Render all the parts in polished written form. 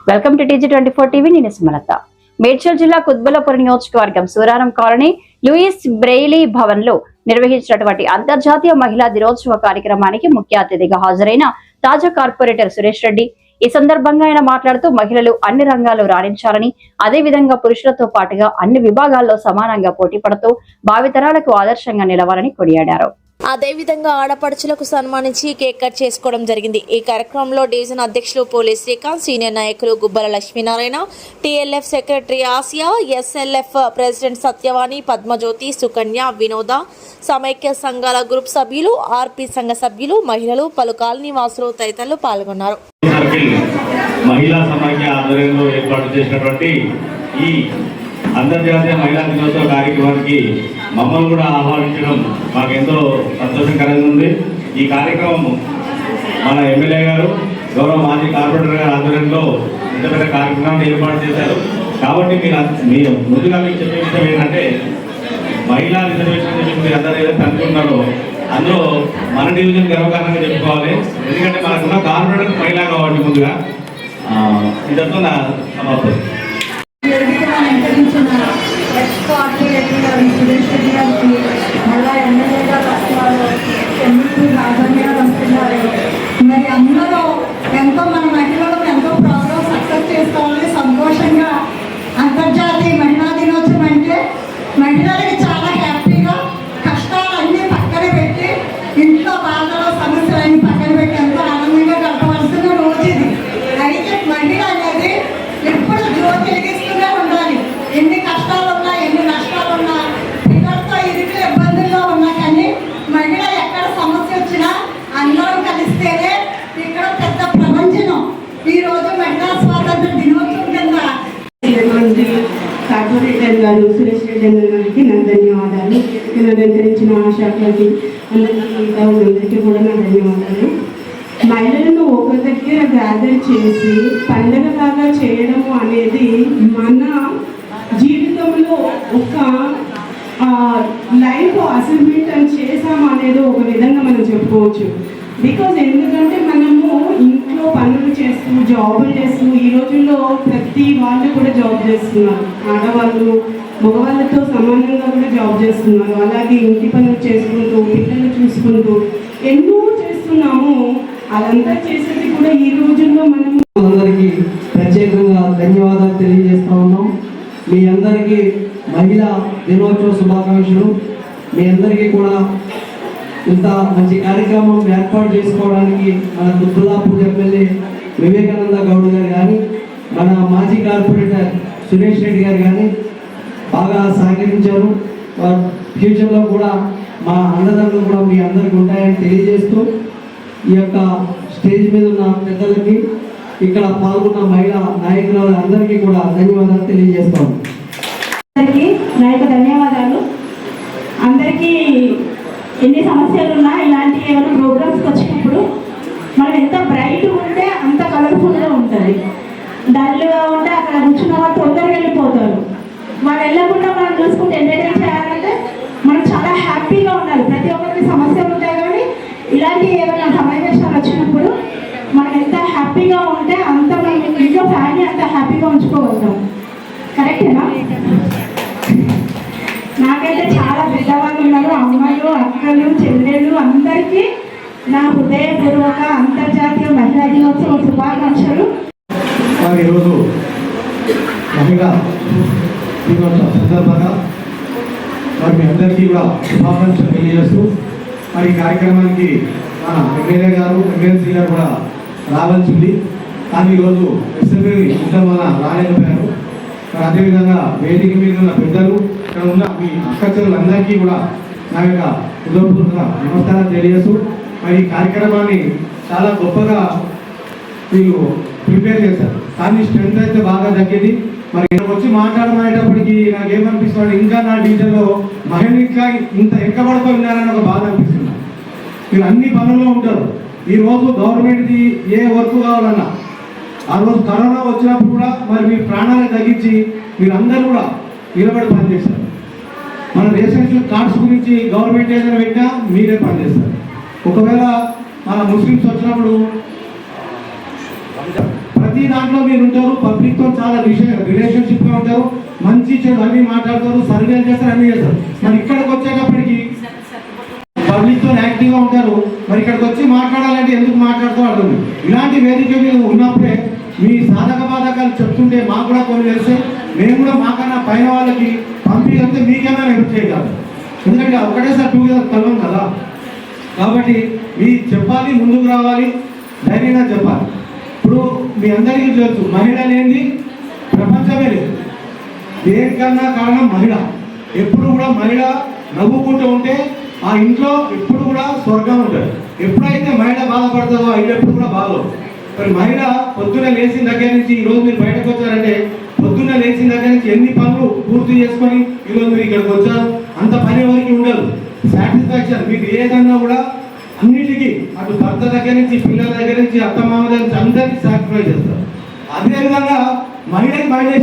Welcome to TG24 TV. నేను సుమలత. మేడ్చల్ జిల్లా కుత్బుల్లాపూర్ నియోజకవర్గం Suraram colony Louis Braille Bhavan లో నిర్వహించినటువంటి అంతర్జాతీయ మహిళా దినోత్సవ కార్యక్రమానికి ముఖ్య అతిథిగా హాజరైన తాజా కార్పొరేటర్ సురేష్ రెడ్డి ఈ సందర్భంగా ఆయన మాట్లాడుతూ మహిళలు అన్ని రంగాల్లో రాణించాలని, అదే విధంగా పురుషులతో పాటుగా అన్ని విభాగాల్లో సమానంగా పోటీ పడుతూ భావితరాలకు ఆదర్శంగా నిలవాలని కొనియాడారు. అదేవిధంగా ఆడపడుచులకు సన్మానించి కేక్ కట్ చేసుకోవడం జరిగింది. ఈ కార్యక్రమంలో డివిజన్ అధ్యక్షులు పోలీ శ్రీకాంత్, సీనియర్ నాయకులు Gubbala Lakshminarayana, TLF secretary Asia, SLF president Satyavani, Padmajyothi, Sukanya, Vinoda, సమైక్య సంఘాల గ్రూప్ సభ్యులు, RP సంఘ సభ్యులు, మహిళలు, పలు కాలనీ వాసులు తదితరులు పాల్గొన్నారు. మహిళా సమాఖ్య ఆధ్వర్యంలో ఏర్పాటు చేసినటువంటి ఈ అంతర్జాతీయ మహిళా దినోత్సవ కార్యక్రమానికి మమ్మల్ని కూడా ఆహ్వానించడం మాకు ఎంతో సంతోషకరంగా ఉంది. ఈ కార్యక్రమం మన ఎమ్మెల్యే గారు, గౌరవ మాజీ కార్పొరేటర్ గారి ఆధ్వర్యంలో ఇంత పెద్ద కార్యక్రమాన్ని ఏర్పాటు చేశారు. కాబట్టి మీరు ముందుగా మీకు చెప్పే విషయం ఏంటంటే, మహిళా రిజర్వేషన్ మీరు అందరూ ఏదైతే అనుకుంటున్నారో అందులో మన డివిజన్ గర్వకారణంగా చెప్పుకోవాలి. ఎందుకంటే మనకున్న కార్పొరేటర్ మహిళ కాబట్టి ముందుగా ఇంతతో నా సమాప్తం. సురేష్ రెడ్డి గారికి మళ్ళా ఎమ్మెల్యేగా రాజన్యాలు మరి అందరూ ఎంతో మన మహిళలకు ఎంతో ప్రోగ్రామ్ సక్సెస్ చేసుకోవాలని సంతోషంగా అంతర్జాతీయ మహిళా దినోత్సవం అంటే మహిళలకి చాలా హ్యాపీగా కష్టాలన్నీ పక్కన పెట్టి ఇంట్లో బాధలు సమస్యలన్నీ పక్కన పెట్టి ఎంతో ఆనందంగా గడపవలసిన రోజు ఇది. అయితే మహిళ అనేది ఎప్పుడు జ్యోతి వెలిగిస్తూనే ఉండాలి. ఎన్ని కష్టాలు ఉన్నా, ఎన్ని నష్టాలు ఉన్నా, పిల్లలతో ఇరుకులు ఇబ్బందుల్లో ఉన్నా కానీ మహిళ ఎక్కడ సమస్య వచ్చినా అందరం కలిస్తేనే ఇక్కడ పెద్ద ప్రపంచం. ఈరోజు మహిళా స్వాతంత్ర దినోత్సవం కింద కార్పొరేటర్ గారు సురేష్ రెడ్డి గారికి నా ధన్యవాదాలు. అలంకరించిన శాఖలకి అందరికీ కూడా నా ధన్యవాదాలు. మహిళలను ఒక దగ్గర గ్యాదర్ చేసి పండగలాగా చేయడము అనేది మన జీవితంలో ఒక లైఫ్ అసైన్మెంట్ అని చేసాము అనేది ఒక విధంగా మనం చెప్పుకోవచ్చు. బికాజ్ ఎందుకంటే మనము ఇంట్లో పనులు చేస్తూ జాబులు చేస్తూ ఈ రోజుల్లో ప్రతి వాళ్ళు కూడా జాబ్ చేస్తున్నారు. ఆడవాళ్ళు మగవాళ్ళతో సమానంగా కూడా జాబ్ చేస్తున్నారు. అలాగే ఇంటి పనులు చేసుకుంటూ పిల్లలు చూసుకుంటూ ఎన్నో చేస్తున్నాము. అదంతా చేసేది కూడా ఈ రోజుల్లో మనం అందరికీ ప్రత్యేకంగా ధన్యవాదాలు తెలియజేస్తా ఉన్నాం. మీ అందరికీ మహిళా దినోత్సవ శుభాకాంక్షలు. మీ అందరికీ కూడా ఇంత మంచి కార్యక్రమం ఏర్పాటు చేసుకోవడానికి మన కుత్బుల్లాపూర్ ఎమ్మెల్యే వివేకానంద గౌడ్ గారు కానీ, మన మాజీ కార్పొరేటర్ సురేష్ రెడ్డి గారు కానీ బాగా సహకరించారు. ఫ్యూచర్లో కూడా మా అన్నదాతలు కూడా మీ అందరికీ ఉంటాయని తెలియజేస్తూ ఈ యొక్క స్టేజ్ మీద ఉన్న పెద్దలకి, ఇక్కడ పాల్గొన్న మహిళా నాయకుల అందరికీ కూడా ధన్యవాదాలు తెలియజేస్తాం. అందరికీ నా యొక్క ధన్యవాదాలు. అందరికీ ఎన్ని సమస్యలు ఉన్నా ఇలాంటి ఏమైనా ప్రోగ్రామ్స్కి వచ్చినప్పుడు మనం ఎంత బ్రైట్గా ఉంటే అంత కలర్ఫుల్గా ఉంటుంది. డల్గా ఉంటే అక్కడ కూర్చున్న వాళ్ళు తొందరగా వెళ్ళిపోతారు. వాళ్ళు వెళ్ళకుండా మనం చూసుకుంటే ఎంటర్టైన్ చేయాలంటే మనం చాలా హ్యాపీగా ఉండాలి. ప్రతి ఒక్కరికి సమస్యలు ఉంటాయి కానీ ఇలాంటి ఏమైనా సమావేశాలు వచ్చినప్పుడు మనం ఎంత హ్యాపీగా ఉంటే అంత మనం ఇంట్లో ఫ్యామిలీ అంత హ్యాపీగా ఉంచుకోగలుగుతాం. కరెక్టేనా? నాకైతే చాలా పెద్దవాళ్ళు ఉన్నారు, అమ్మలు, అక్కలు, చెల్లెళ్ళు, అందరికీ నా హృదయపూర్వక అంతర్జాతీయ మహిళా దినోత్సవ శుభాకాంక్షలు. ఈరోజు మహిళా దినోత్సవ సందర్భంగా మరి మీ అందరికీ కూడా శుభాకాంక్షలు తెలియజేస్తూ మరి కార్యక్రమానికి మన ఎమ్మెల్యే గారు, ఎమ్మెల్సీ గారు కూడా రావాల్సింది. కానీ ఈరోజు అసెంబ్లీ ఉండడం వల్ల రాలేకపోయారు. మరి అదేవిధంగా వేదిక మీద ఉన్న పెద్దలు, ఇక్కడ ఉన్న మీ అక్కచెల్లెలందరికీ కూడా నా యొక్క హృదయపూర్వక నమస్కారాలు తెలియజేస్తూ మరి ఈ కార్యక్రమాన్ని చాలా గొప్పగా వీళ్ళు ప్రిపేర్ చేశారు. కానీ స్ట్రెంత్ అయితే బాగా తగ్గింది. మరి వచ్చి మాట్లాడమనేటప్పటికీ నాకేమనిపిస్తుంది, ఇంకా నా డివిజన్లో మహిళలు ఇంకా ఇంత ఎక్కబడుతూ ఉన్నారని ఒక బాధ అనిపిస్తుంది. మీరు అన్ని పనుల్లో ఉంటారు. ఈరోజు గవర్నమెంట్ది ఏ వర్క్ కావాలన్నా, ఆ రోజు కరోనా వచ్చినప్పుడు కూడా మరి మీ ప్రాణాలను తగ్గించి మీరు అందరూ కూడా నిలబడి పనిచేస్తారు. మన రేషన్ కార్డ్స్ గురించి గవర్నమెంట్ ఏదైనా పెట్టినా మీరే పనిచేస్తారు. ఒకవేళ మన ముస్లిమ్స్ వచ్చినప్పుడు ప్రతి దాంట్లో మీరు ఉంటారు, పబ్లిక్తో చాలా రిలేషన్షిప్గా ఉంటారు, మంచి చెడు అన్ని మాట్లాడతారు, సర్వేలు చేస్తారు, అన్ని చేస్తారు. మరి ఇక్కడికి వచ్చేటప్పటికి పబ్లిక్తో యాక్టివ్గా ఉంటారు, మరి ఇక్కడికి వచ్చి మాట్లాడాలంటే ఎందుకు మాట్లాడుతూ అర్థం. ఇలాంటి వేదిక మీద ఉన్నప్పుడే మీ సాధక బాధకాలు చెప్తుంటే మాకు కూడా కొన్ని తెలిస్తే మేము కూడా మాకన్నా పైన వాళ్ళకి పంపించే మీకేమైనా హెల్ప్ చేయగలరు. ఎందుకంటే ఒకటేసారి 2 ఇయర్స్ కలవం కదా. కాబట్టి మీ చెప్పాలి, ముందుకు రావాలి, ధైర్యంగా చెప్పాలి. ఇప్పుడు మీ అందరికీ తెలుసు, మహిళ లేనిది ప్రపంచమే లేదు. దేనికన్నా కారణం మహిళ. ఎప్పుడు కూడా మహిళ నవ్వుకుంటూ ఉంటే ఆ ఇంట్లో ఎప్పుడు కూడా స్వర్గం ఉంటుంది. ఎప్పుడైతే మహిళ బాధపడుతుందో ఆ ఇల్లు ఎప్పుడు కూడా బాగోదు. మరి మహిళ పొద్దున్న లేచిన దగ్గర నుంచి ఈరోజు మీరు బయటకు వచ్చారంటే పొద్దున్న లేచిన దగ్గర నుంచి ఎన్ని పనులు పూర్తి చేసుకొని ఈరోజు మీరు ఇక్కడికి వచ్చారు. అంత పని ఎవరికి ఉండదు. సాటిస్ఫాక్షన్ మీకు ఏదన్నా కూడా అన్నిటికీ అటు భర్త దగ్గర నుంచి, పిల్లల దగ్గర నుంచి, అత్తమామ దగ్గర నుంచి అందరికీ సాక్రిఫై చేస్తారు. అదేవిధంగా మహిళకు మహిళే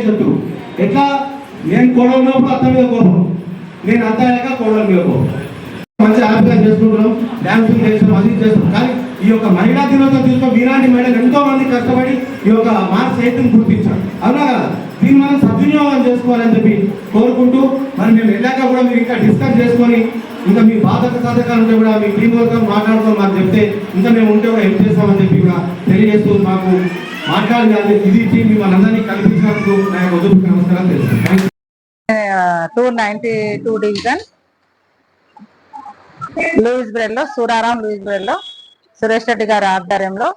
శత్రువు. ఎట్లా? నేను కోడలు ఉన్నప్పుడు అత్త మీద కోపం, నేను అత్త అయ్యాక కోడల మీద కోపం. మంచి హ్యాపీగా చేసుకుంటున్నాం, డ్యాన్సింగ్ చేస్తాం, అది చేస్తాం. కానీ ఈ యొక్క మహిళా దినోత్సవం తీసుకొని మీలాంటి మహిళలు ఎంతో మంది కష్టపడి ఈ యొక్క మార్చ్ 8ని గుర్తించారు. అవునా కదా? దీన్ని మనం సద్వినియోగం చేసుకోవాలని చెప్పి కోరుకుంటూ, మరి మేము వెళ్ళాక కూడా మీరు ఇంకా డిస్కస్ చేసుకొని ఇంకా మీ బాధక సాధకాలు ఉంటే కూడా మీ టీం వర్క్ మాట్లాడుతూ మాకు చెప్తే ఇంకా మేము ఉంటే కూడా హెల్ప్ చేస్తామని చెప్పి కూడా తెలియజేస్తూ మాకు మాట్లాడాలి. ఇది ఇచ్చి మిమ్మల్ని అందరినీ కల్పించినందుకు నా యొక్క నమస్కారం తెలుస్తాను. 292 డివిజన్ సూరారం లూయిస్ బ్రెడ్లో సురేష్ రెడ్డి గారి ఆధ్వర్యంలో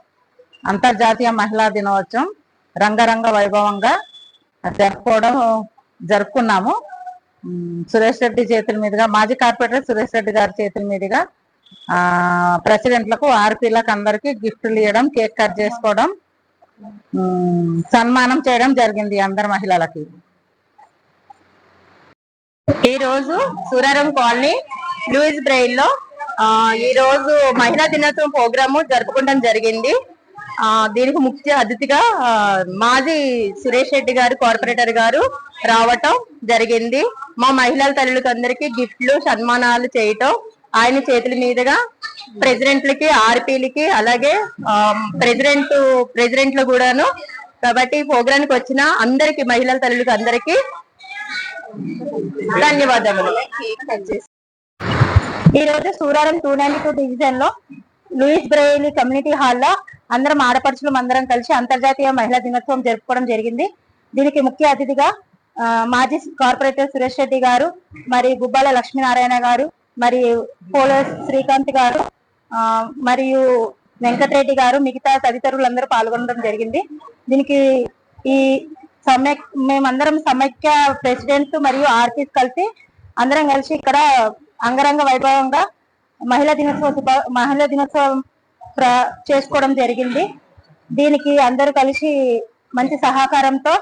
అంతర్జాతీయ మహిళా దినోత్సవం రంగరంగ వైభవంగా జరుపుకున్నాము. సురేష్ రెడ్డి చేతుల మీదుగా, మాజీ కార్పొరేటర్ సురేష్ రెడ్డి గారి చేతుల మీదుగా ప్రెసిడెంట్లకు, ఆర్పీలకు అందరికి గిఫ్ట్లు ఇవ్వడం, కేక్ కట్ చేసుకోవడం, సన్మానం చేయడం జరిగింది అందరు మహిళలకి. ఈ రోజు సూరారం కాలనీ లూయిస్ బ్రెయిల్లో ఈ రోజు మహిళా దినోత్సవం ప్రోగ్రాము జరుపుకోవడం జరిగింది. దీనికి ముఖ్య అతిథిగా మాజీ సురేష్ రెడ్డి గారు కార్పొరేటర్ గారు రావటం జరిగింది. మా మహిళల తల్లులకు అందరికీ గిఫ్ట్లు, సన్మానాలు చేయటం ఆయన చేతుల మీదుగా ప్రెసిడెంట్లకి, ఆర్పీలకి, అలాగే ప్రెసిడెంట్లు కూడాను. కాబట్టి ప్రోగ్రాంకి వచ్చిన అందరికి, మహిళల తల్లులకు అందరికీ ధన్యవాదములు. ఈ రోజు సూరారం 292 డివిజన్ లో లూయిస్ బ్రెయిలీ కమ్యూనిటీ హాల్లో అందరం ఆడపడుచులు అందరం కలిసి అంతర్జాతీయ మహిళా దినోత్సవం జరుపుకోవడం జరిగింది. దీనికి ముఖ్య అతిథిగా మాజీ కార్పొరేటర్ సురేష్ రెడ్డి గారు, మరి గుబ్బాల లక్ష్మీనారాయణ గారు, మరి పోలీస్ శ్రీకాంత్ గారు, మరియు వెంకటరెడ్డి గారు, మిగతా తదితరులందరూ పాల్గొనడం జరిగింది. దీనికి ఈ మేమందరం సమైక్య ప్రెసిడెంట్ మరియు ఆర్పీస్ కలిసి అందరం కలిసి ఇక్కడ అంగరంగ వైభవంగా మహిళా దినోత్సవం చేసుకోవడం జరిగింది. దీనికి అందరూ కలిసి మంచి సహకారంతో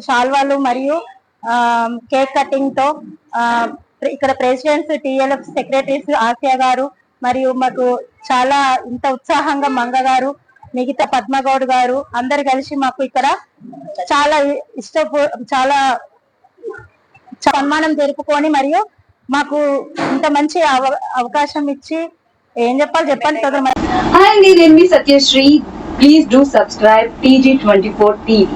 శాల్వాలు మరియు కేక్ కటింగ్ తో ఇక్కడ ప్రెసిడెంట్స్, టిఎల్ఎఫ్ సెక్రటరీస్ ఆసియా గారు, మరియు మాకు చాలా ఇంత ఉత్సాహంగా మంగ గారు, మిగతా పద్మగౌడ్ గారు అందరు కలిసి మాకు ఇక్కడ చాలా చాలా సన్మానం జరుపుకొని, మరియు మాకు ఇంత మంచి అవకాశం ఇచ్చి ఏం చెప్పండి కదా. Hi, నేను మీ Satyasri. Please do subscribe TG24 TV.